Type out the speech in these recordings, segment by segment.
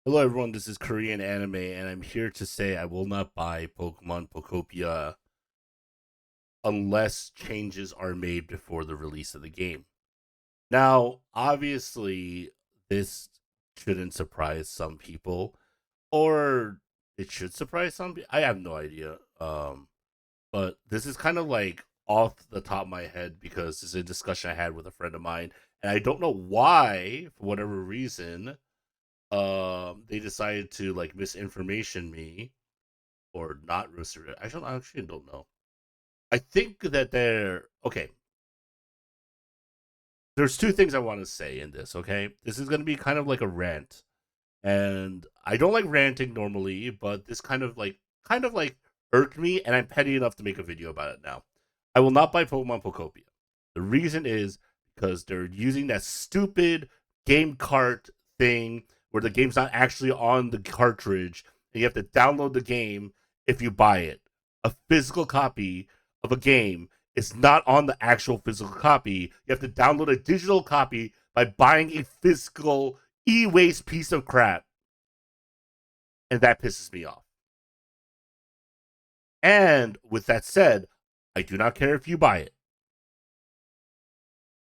Hello everyone, this is KRanime, and I'm here to say I will not buy Pokemon POKOPIA unless changes are made before the release of the game. Now, obviously, this shouldn't surprise some people, or it should surprise some people. I have no idea. But this is kind of like off the top of my head because this is a discussion I had with a friend of mine, and I don't know why, for whatever reason, they decided to like misinformation me or not roasted it. I actually don't know. I think that they're okay. There's two things I want to say in this. Okay, this is going to be kind of like a rant, and I don't like ranting normally, but this kind of like irked me, and I'm petty enough to make a video about it now. I will not buy Pokemon Pokopia. The reason is because they're using that stupid game cart thing where the game's not actually on the cartridge, and you have to download the game if you buy it. A physical copy of a game is not on the actual physical copy. You have to download a digital copy by buying a physical e-waste piece of crap, and that pisses me off. And with that said, I do not care if you buy it.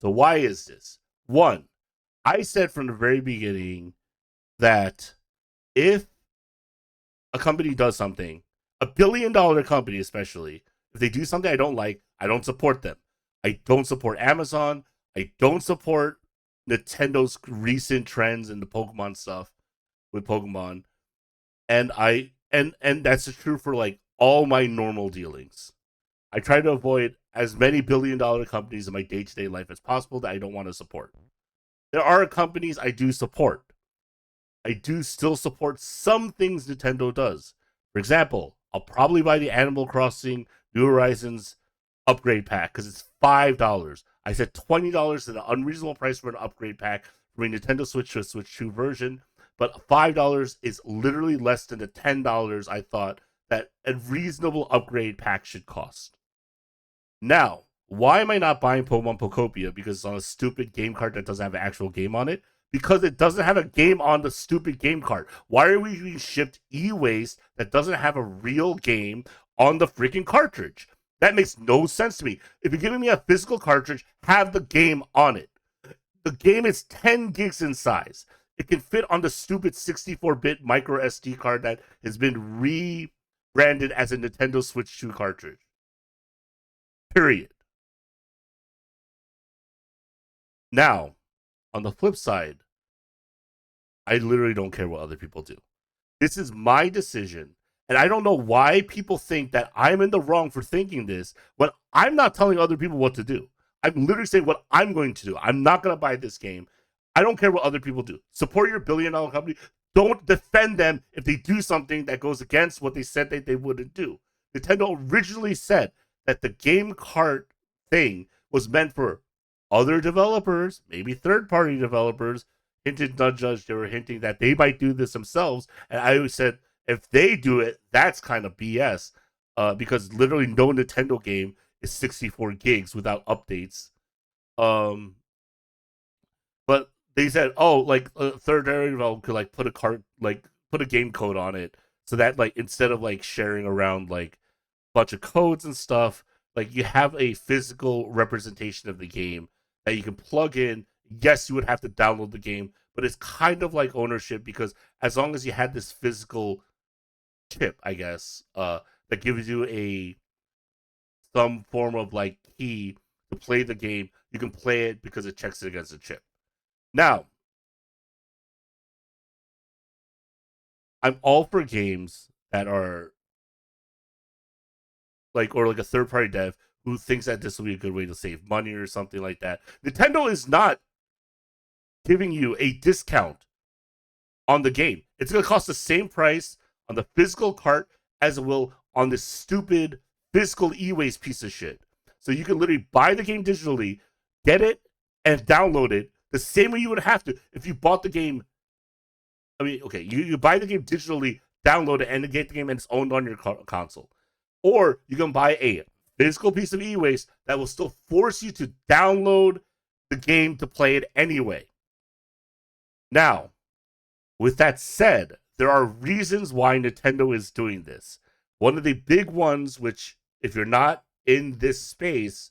So why is this? One, I said from the very beginning that if a company does something, $1 billion company especially, if they do something I don't like, I don't support them. I don't support Amazon. I don't support Nintendo's recent trends in the Pokemon stuff with Pokemon. And that's true for like all my normal dealings. I try to avoid as many $1 billion companies in my day-to-day life as possible that I don't want to support. There are companies I do support. I do still support some things Nintendo does. For example, I'll probably buy the Animal Crossing New Horizons upgrade pack because it's $5. I said $20 is an unreasonable price for an upgrade pack from a Nintendo Switch to a Switch 2 version, but $5 is literally less than the $10 I thought that a reasonable upgrade pack should cost. Now, why am I not buying Pokemon Pokopia? Because it's on a stupid game card that doesn't have an actual game on it? Because it doesn't have a game on the stupid game card. Why are we being shipped e-waste that doesn't have a real game on the freaking cartridge? That makes no sense to me. If you're giving me a physical cartridge, have the game on it. The game is 10 gigs in size. It can fit on the stupid 64-bit micro SD card that has been rebranded as a Nintendo Switch 2 cartridge. Period. Now, on the flip side, I literally don't care what other people do. This is my decision. And I don't know why people think that I'm in the wrong for thinking this when I'm not telling other people what to do. I'm literally saying what I'm going to do. I'm not going to buy this game. I don't care what other people do. Support your $1 billion company. Don't defend them if they do something that goes against what they said that they wouldn't do. Nintendo originally said that the game cart thing was meant for other developers, maybe third party developers. Hinted, nudge, judge. They were hinting that they might do this themselves. And I always said, if they do it, that's kind of BS. Because literally no Nintendo game is 64 gigs without updates. Um, but they said, oh, like a third party developer could like put a card, like put a game code on it, so that like instead of like sharing around like a bunch of codes and stuff, like you have a physical representation of the game that you can plug in. Yes, you would have to download the game, but it's kind of like ownership because as long as you had this physical chip, I guess, that gives you a some form of like key to play the game, you can play it because it checks it against the chip. Now, I'm all for games that are like or like a third party dev who thinks that this will be a good way to save money or something like that. Nintendo is not giving you a discount on the game. It's going to cost the same price on the physical cart as it will on this stupid physical e-waste piece of shit. So you can literally buy the game digitally, get it, and download it the same way you would have to if you bought the game. I mean, okay, you buy the game digitally, download it, and get the game and it's owned on your console. Or you can buy a physical piece of e-waste that will still force you to download the game to play it anyway. Now, With that said, there are reasons why Nintendo is doing this. One of the big ones, which if you're not in this space,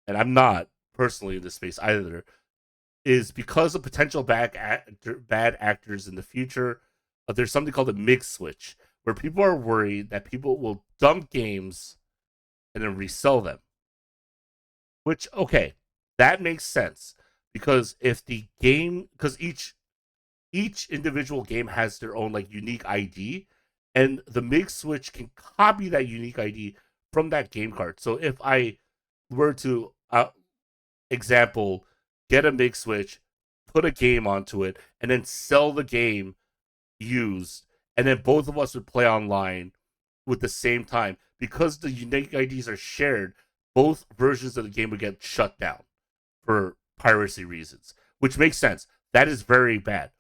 and I'm not personally in this space either, is because of potential bad actors in the future. There's something called a mix switch, where people are worried that people will dump games and then resell them. Which, okay, that makes sense because if the game, because each individual game has their own like unique ID, and the mix switch can copy that unique ID from that game card. So if I were to example, get a mix switch, put a game onto it, and then sell the game used, and then both of us would play online with the same time. Because the unique IDs are shared, both versions of the game would get shut down for piracy reasons, which makes sense. That is very bad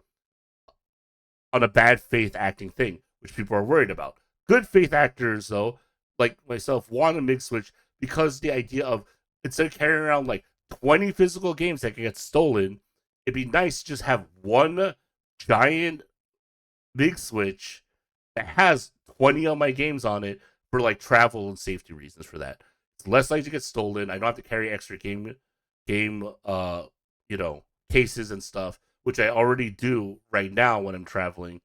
on a bad faith acting thing, which people are worried about. Good faith actors, though, like myself, want a mix switch because the idea of instead of carrying around like 20 physical games that can get stolen, it'd be nice to just have one giant big switch that has 20 of my games on it for like travel and safety reasons for that. It's less likely to get stolen. I don't have to carry extra game cases and stuff, which I already do right now when I'm traveling.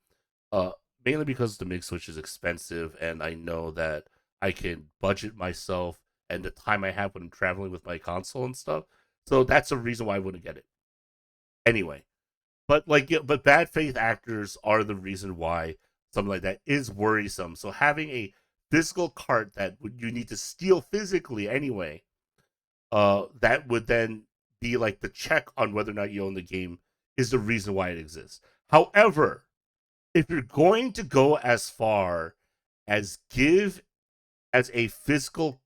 Mainly because the mix switch is expensive and I know that I can budget myself and the time I have when I'm traveling with my console and stuff. So that's a reason why I wouldn't get it. Anyway, but bad faith actors are the reason why something like that is worrisome. So having a physical cart that you need to steal physically anyway, that would then be like the check on whether or not you own the game is the reason why it exists. However, if you're going to go as far as give as a physical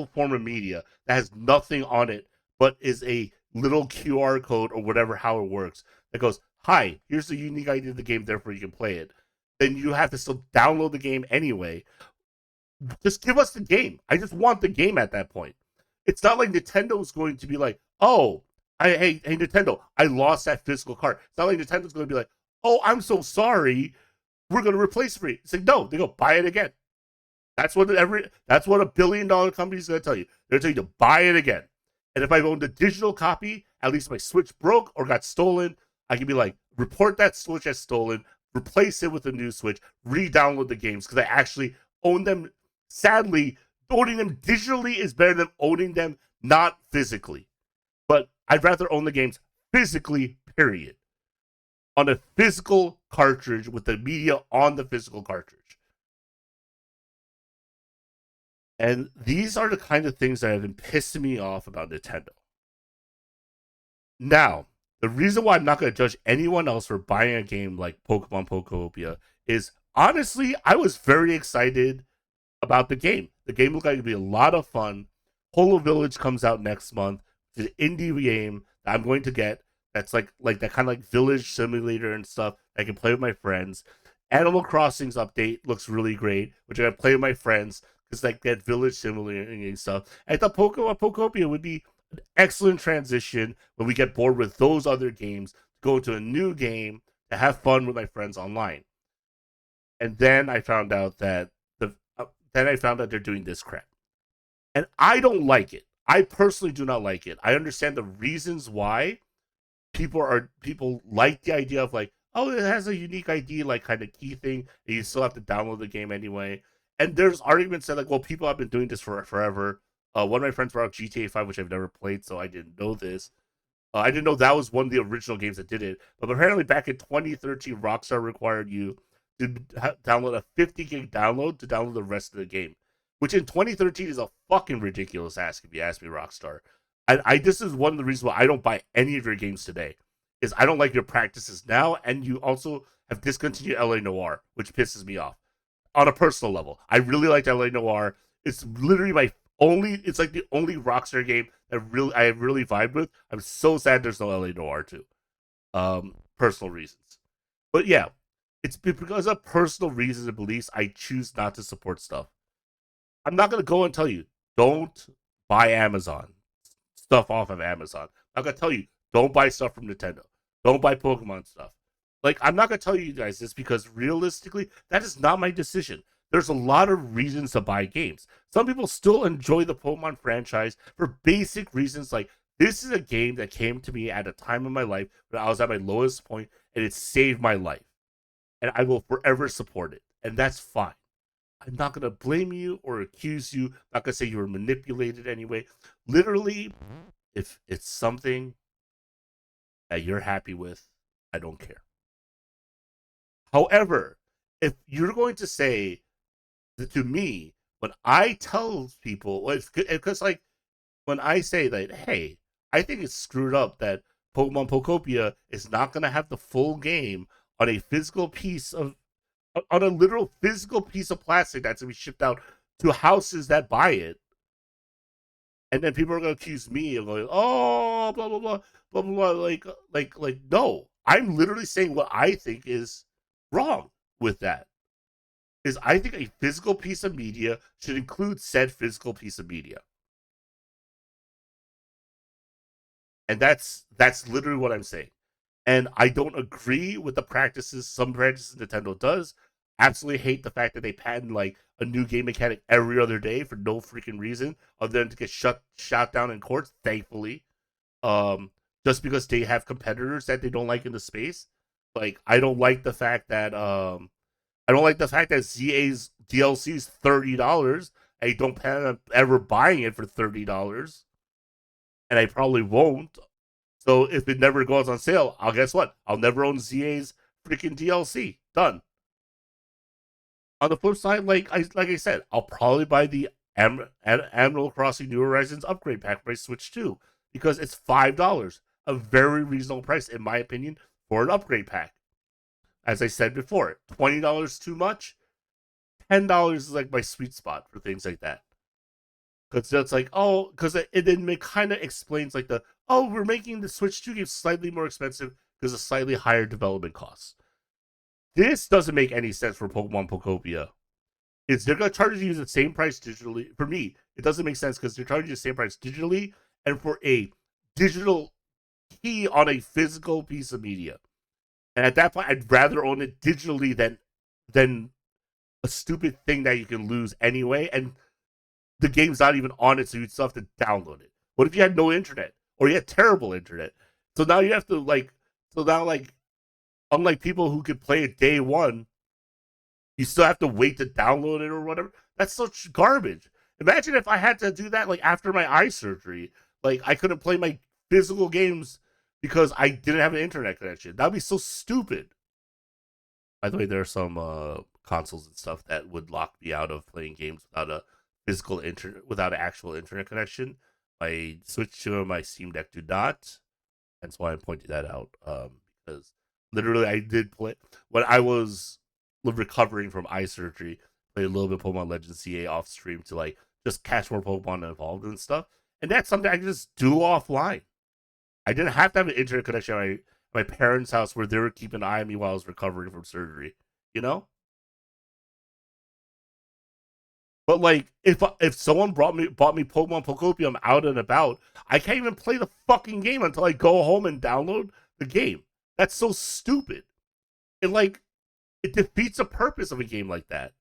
form of media that has nothing on it but is a little QR code or whatever how it works that goes, "Hi, here's the unique ID of the game, therefore you can play it." Then you have to still download the game anyway. Just give us the game. I just want the game at that point. It's not like Nintendo's going to be like, "Oh, hey Nintendo, I lost that physical card." It's not like Nintendo's going to be like, "Oh, I'm so sorry. We're going to replace it for you." It's like, no, they go buy it again. That's what a $1 billion company is going to tell you. They're going to tell you to buy it again. And if I owned a digital copy, at least my Switch broke or got stolen, I can be like, report that Switch as stolen, replace it with a new Switch, re-download the games because I actually own them. Sadly, owning them digitally is better than owning them not physically. But I'd rather own the games physically, period. On a physical cartridge with the media on the physical cartridge. And these are the kind of things that have been pissing me off about Nintendo. Now, the reason why I'm not going to judge anyone else for buying a game like Pokemon Pokopia is honestly, I was very excited about the game. The game looked like it'd be a lot of fun. Holo Village comes out next month. It's an indie game that I'm going to get. That's like that kind of like village simulator and stuff. I can play with my friends. Animal Crossing's update looks really great, which I can play with my friends because like that village simulator and stuff. I thought Pokemon Pokopia would be an excellent transition when we get bored with those other games, go into a new game to have fun with my friends online. And then I found out that they're doing this crap. And I don't like it. I personally do not like it. I understand the reasons why people like the idea of like, oh, it has a unique ID, like kind of key thing, and you still have to download the game anyway. And there's arguments that like, well, people have been doing this for forever. One of my friends brought up GTA 5, which I've never played, so I didn't know this. I didn't know that was one of the original games that did it. But apparently, back in 2013, Rockstar required you to download a 50 gig download to download the rest of the game, which in 2013 is a fucking ridiculous ask if you ask me, Rockstar. I this is one of the reasons why I don't buy any of your games today. Is I don't like your practices now, and you also have discontinued LA Noir, which pisses me off on a personal level. I really liked LA Noir. It's literally my only. It's like the only Rockstar game that I really vibe with. I'm so sad there's no LA Noir too. Personal reasons, but yeah, it's because of personal reasons and beliefs. I choose not to support stuff. I'm not gonna go and tell you don't buy Amazon stuff off of Amazon. I'm gonna tell you don't buy stuff from Nintendo. Don't buy Pokemon stuff. Like, I'm not gonna tell you guys this because realistically, that is not my decision. There's a lot of reasons to buy games. Some people still enjoy the Pokemon franchise for basic reasons like this is a game that came to me at a time in my life when I was at my lowest point and it saved my life. And I will forever support it. And that's fine. I'm not going to blame you or accuse you. I'm not going to say you were manipulated anyway. Literally, if it's something that you're happy with, I don't care. However, if you're going to say that to me, when I tell people, because like when I say that, hey, I think it's screwed up that Pokemon Pokopia is not going to have the full game on a physical piece of, on a literal physical piece of plastic that's going to be shipped out to houses that buy it. And then people are going to accuse me of going, oh, blah, blah, blah, blah, blah, blah. Like, no. I'm literally saying what I think is wrong with that. Is I think a physical piece of media should include said physical piece of media. And that's literally what I'm saying. And I don't agree with the practices, some practices Nintendo does. Absolutely hate the fact that they patent like a new game mechanic every other day for no freaking reason other than to get shot down in courts, thankfully. Just because they have competitors that they don't like in the space. Like I don't like the fact that ZA's DLC is $30. I don't plan on ever buying it for $30. And I probably won't. So if it never goes on sale, I'll guess what? I'll never own ZA's freaking DLC. Done. On the flip side, like I said, I'll probably buy the Animal Crossing New Horizons upgrade pack for my Switch 2 because it's $5, a very reasonable price in my opinion for an upgrade pack. As I said before, $20 too much. $10 is like my sweet spot for things like that. Because that's like, oh, because it then kind of explains like we're making the Switch 2 game slightly more expensive because of slightly higher development costs. This doesn't make any sense for Pokemon Pokopia. They're going to charge you the same price digitally. For me, it doesn't make sense because they're charging you the same price digitally and for a digital key on a physical piece of media. And at that point, I'd rather own it digitally than a stupid thing that you can lose anyway. And the game's not even on it, so you still have to download it. What if you had no internet or you had terrible internet? So now you have to unlike people who could play it day one, you still have to wait to download it or whatever. That's such garbage. Imagine if I had to do that like after my eye surgery. Like I couldn't play my physical games because I didn't have an internet connection. That'd be so stupid. By the way, there are some consoles and stuff that would lock me out of playing games without a physical internet, without an actual internet connection. My Switch 2 and my Steam Deck do not. That's why I'm pointing that out. Because literally, I did play when I was recovering from eye surgery. Played a little bit of Pokemon Legends CA off stream to like just catch more Pokemon involved and stuff. And that's something I can just do offline. I didn't have to have an internet connection at my parents' house where they were keeping an eye on me while I was recovering from surgery. You know. But like, if someone bought me Pokemon Pokopia, I'm out and about. I can't even play the fucking game until I go home and download the game. That's so stupid. It defeats the purpose of a game like that.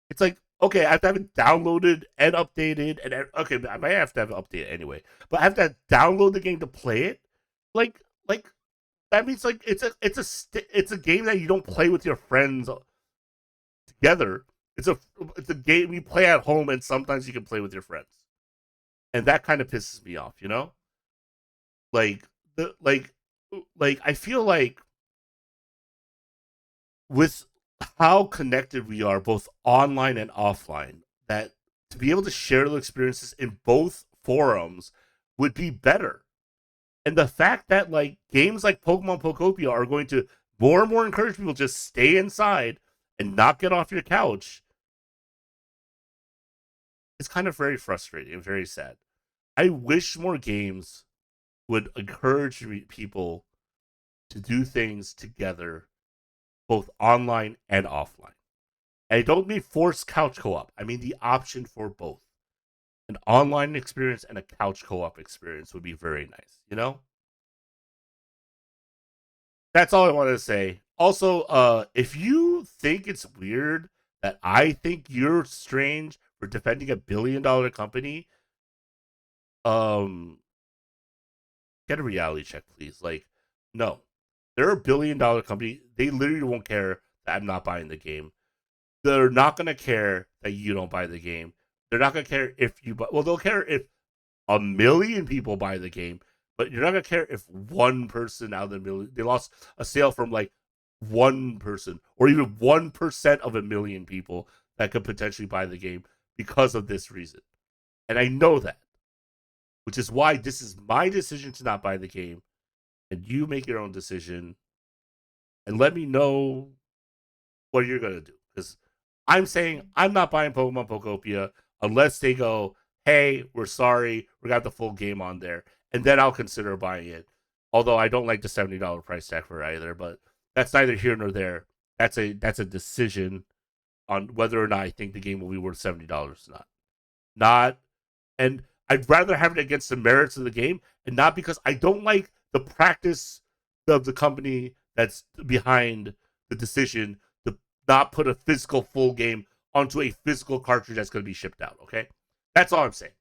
It's like, okay, I have to have it downloaded and updated, and okay, I might have to have it updated anyway. But I have to download the game to play it. Like that means like it's a game that you don't play with your friends together. It's a game you play at home, and sometimes you can play with your friends, and that kind of pisses me off. You know, like the like I feel like with how connected we are, both online and offline, that to be able to share the experiences in both forums would be better. And the fact that like games like Pokemon Pokopia are going to more and more encourage people to just stay inside and not get off your couch is kind of very frustrating and very sad. I wish more games would encourage people to do things together, both online and offline. And I don't mean forced couch co-op. I mean the option for both. An online experience and a couch co-op experience would be very nice, you know? That's all I wanted to say. Also, if you think it's weird that I think you're strange for defending $1 billion company, um, get a reality check, please. Like, no, they're $1 billion company. They literally won't care that I'm not buying the game. They're not gonna care that you don't buy the game. They're not gonna care if you buy. Well, they'll care if 1 million people buy the game, but you're not gonna care if one person out of the million they lost a sale from like one person or even 1% of 1 million people that could potentially buy the game because of this reason. And I know that, which is why this is my decision to not buy the game, and you make your own decision and let me know what you're gonna do. Because I'm saying I'm not buying Pokemon Pokopia unless they go, hey, we're sorry, we got the full game on there, and then I'll consider buying it. Although I don't like the $70 price tag for it either, but that's neither here nor there. That's a decision on whether or not I think the game will be worth $70. Not, and I'd rather have it against the merits of the game, and not because I don't like the practice of the company that's behind the decision to not put a physical full game onto a physical cartridge that's going to be shipped out. Okay, that's all I'm saying.